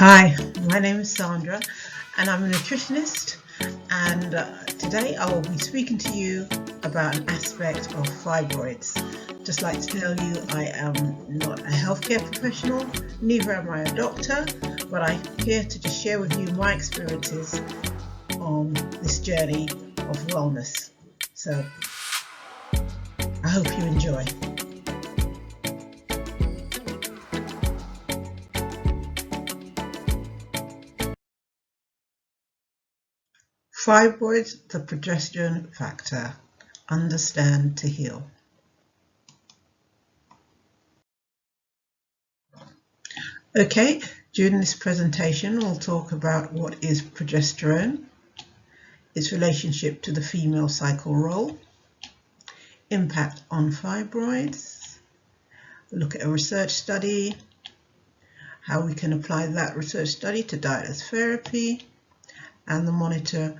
Hi, my name is Sandra and I'm a nutritionist, and today I will be speaking to you about an aspect of fibroids. Just like to tell you, I am not a healthcare professional, neither am I a doctor, but I'm here to just share with you my experiences on this journey of wellness. So I hope you enjoy. Fibroids, the progesterone factor. Understand to heal. Okay, during this presentation we'll talk about what is progesterone, its relationship to the female cycle role, impact on fibroids, look at a research study, how we can apply that research study to diet as therapy, and the monitoring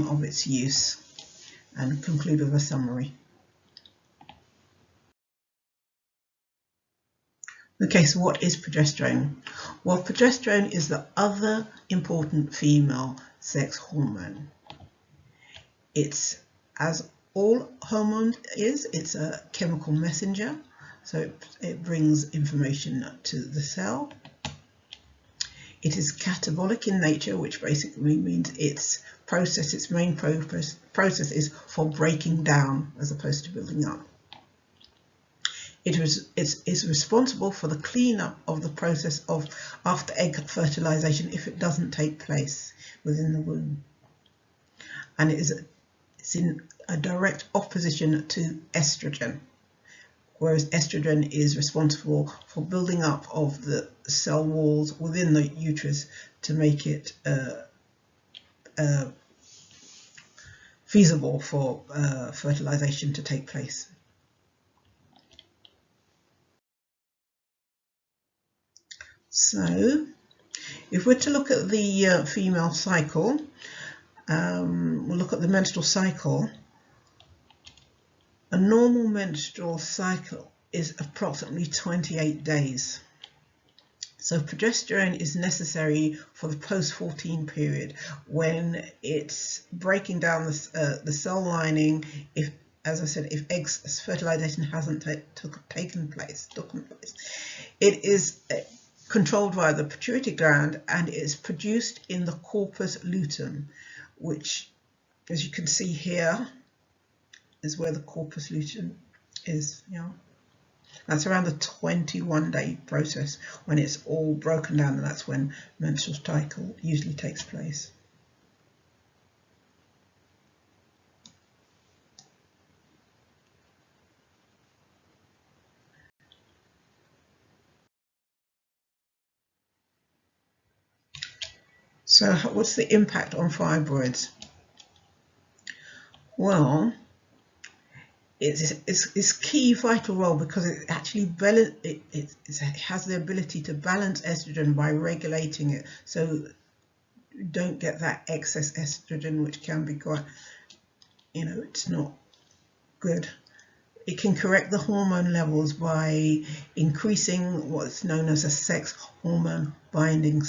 of its use, and conclude with a summary. Okay, so what is progesterone? Well, progesterone is the other important female sex hormone. It's, as all hormones is, it's a chemical messenger, so it brings information to the cell. It is catabolic in nature, which basically means its main process is for breaking down as opposed to building up. It's responsible for the cleanup of the process of after egg fertilization if it doesn't take place within the womb. And it's in a direct opposition to estrogen, whereas estrogen is responsible for building up of the cell walls within the uterus to make it feasible for fertilization to take place. So, if we're to look at the female cycle, we'll look at the menstrual cycle. A normal menstrual cycle is approximately 28 days. So progesterone is necessary for the post-14 period when it's breaking down the cell lining. If, as I said, if egg fertilization hasn't taken place, it is controlled via the pituitary gland, and it is produced in the corpus luteum, which, as you can see here, is where the corpus luteum is. That's around the 21-day process when it's all broken down, and that's when menstrual cycle usually takes place. So what's the impact on fibroids? Well, it's key vital role because it actually it has the ability to balance estrogen by regulating it, so you don't get that excess estrogen, which can be quite, it's not good. It can correct the hormone levels by increasing what's known as a sex hormone binding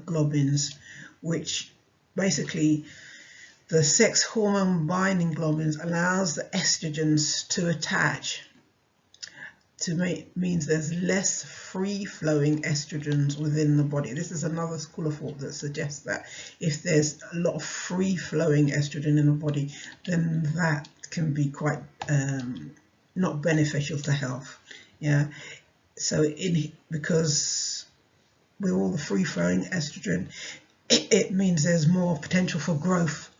globulins, which basically the sex hormone binding globulins allows the estrogens to attach means there's less free-flowing estrogens within the body. This is another school of thought that suggests that if there's a lot of free-flowing estrogen in the body, then that can be quite not beneficial to health. So because with all the free-flowing estrogen, it means there's more potential for growth.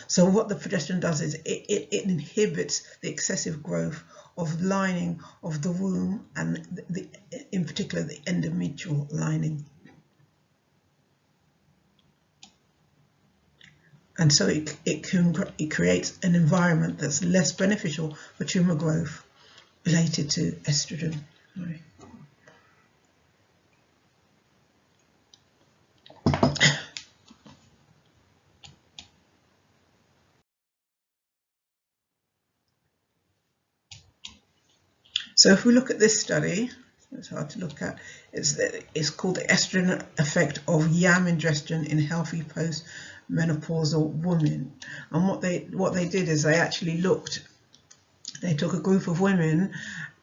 So what the progesterone does is it inhibits the excessive growth of lining of the womb, and in particular the endometrial lining. And so it creates an environment that's less beneficial for tumor growth related to estrogen. Right. So if we look at this study, It's hard to look at. It's called the estrogen effect of yam ingestion in healthy post-menopausal women. And what they did is they actually they took a group of women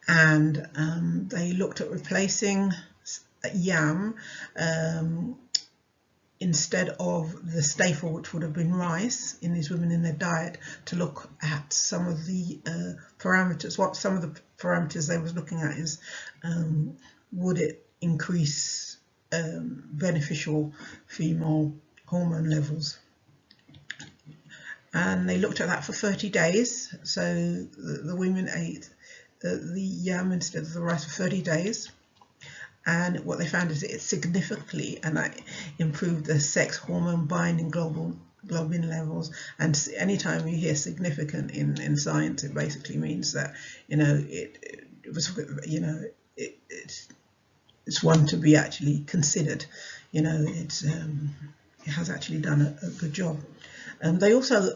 and they looked at replacing yam instead of the staple, which would have been rice, in these women in their diet, to look at some of the parameters. What some of the parameters they was looking at is, would it increase beneficial female hormone levels? And they looked at that for 30 days. So the women ate the yam instead of the rice for 30 days. And what they found is it significantly improved the sex hormone binding globin levels. And anytime you hear significant in science, it basically means that, you know, it was, you know, it's one to be actually considered. You know, it has actually done a good job. They also,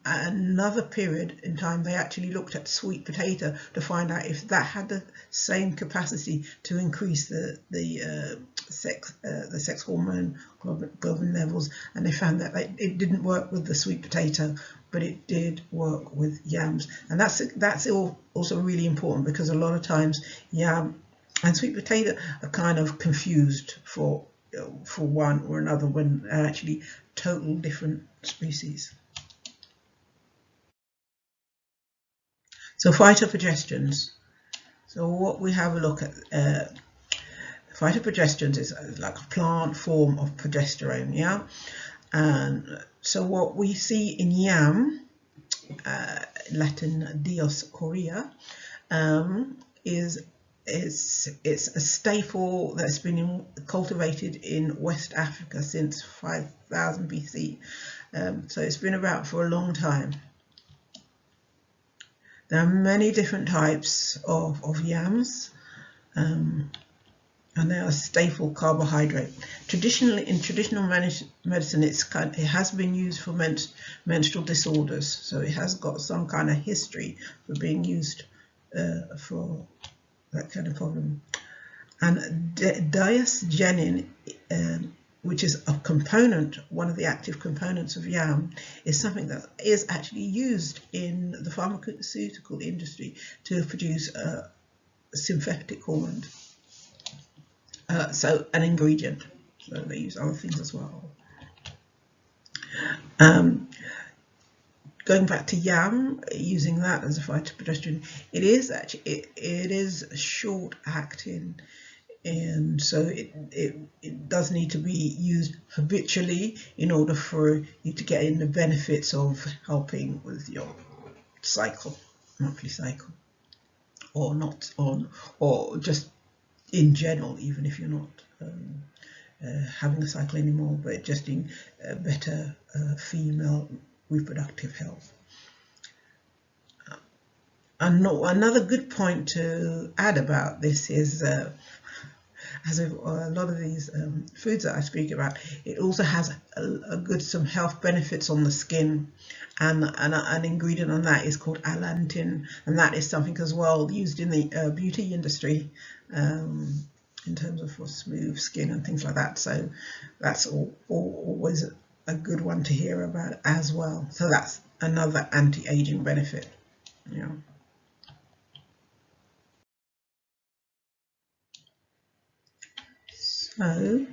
at another period in time, they actually looked at sweet potato to find out if that had the same capacity to increase the sex hormone globin levels, and they found that it didn't work with the sweet potato, but it did work with yams. And that's also really important, because a lot of times yam and sweet potato are kind of confused for one or another when they're actually total different species. So phytoprogestins. So what we have a look at, phytoprogestins is like a plant form of progesterone, yeah. And so what we see in yam, Latin Dioscorea, is it's a staple that's been cultivated in West Africa since 5000 BC. So it's been about for a long time. There are many different types of yams, and they are a staple carbohydrate. Traditionally, in traditional medicine, it has been used for menstrual disorders. So it has got some kind of history for being used for that kind of problem. And diosgenin, which is a component, one of the active components of yam, is something that is actually used in the pharmaceutical industry to produce synthetic hormones. So an ingredient. So they use other things as well. Going back to yam, using that as a phytoprogesterone, it is short acting, and so it does need to be used habitually in order for you to get in the benefits of helping with your cycle, monthly cycle, or not on, or just in general, even if you're not having a cycle anymore, but just in better female reproductive health. And another good point to add about this is, as with a lot of these foods that I speak about, it also has some health benefits on the skin, and an ingredient on that is called allantoin, and that is something as well used in the beauty industry, in terms of for smooth skin and things like that. So that's always a good one to hear about as well. So that's another anti-aging benefit. Yeah. So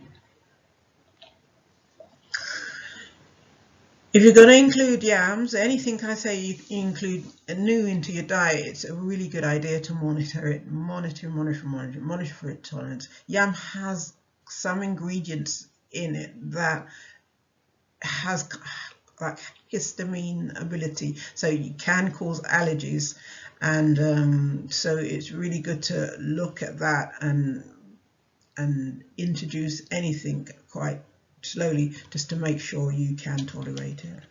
if you're going to include yams, anything I say you include new into your diet, it's a really good idea to monitor it. Monitor for its tolerance. Yam has some ingredients in it that has like histamine ability, so you can cause allergies, and so it's really good to look at that and introduce anything quite slowly just to make sure you can tolerate it.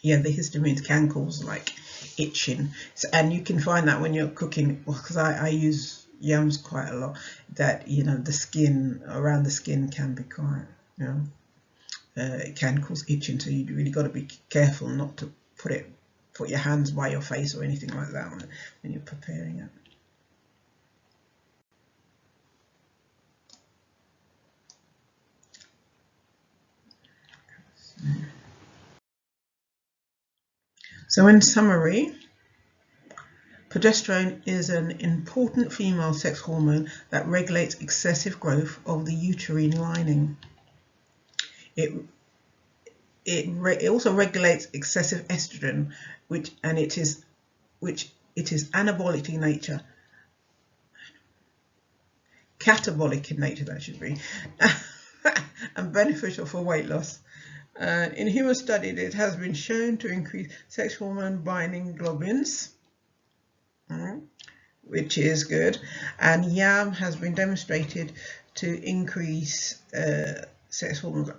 Yeah, the histamines can cause like itching, and you can find that when you're cooking, because I use yams quite a lot, that, you know, the skin around the skin can be quite, you know, it can cause itching, so you really got to be careful not to put your hands by your face or anything like that when you're preparing it. So in summary, progesterone is an important female sex hormone that regulates excessive growth of the uterine lining. It also regulates excessive estrogen, which is anabolic in nature, catabolic in nature, that should be, and beneficial for weight loss. In human studies, it has been shown to increase sex hormone binding globulins, which is good, and YAM has been demonstrated to increase sex hormone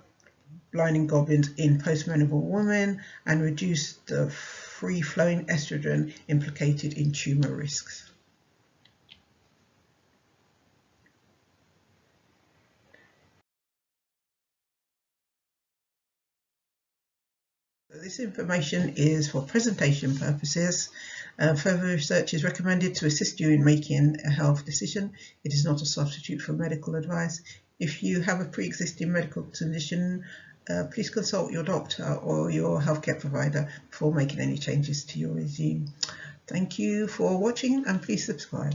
binding globulins in postmenopausal women and reduce the free-flowing estrogen implicated in tumor risks. This information is for presentation purposes. Further research is recommended to assist you in making a health decision. It is not a substitute for medical advice. If you have a pre-existing medical condition, please consult your doctor or your healthcare provider before making any changes to your regime. Thank you for watching, and please subscribe.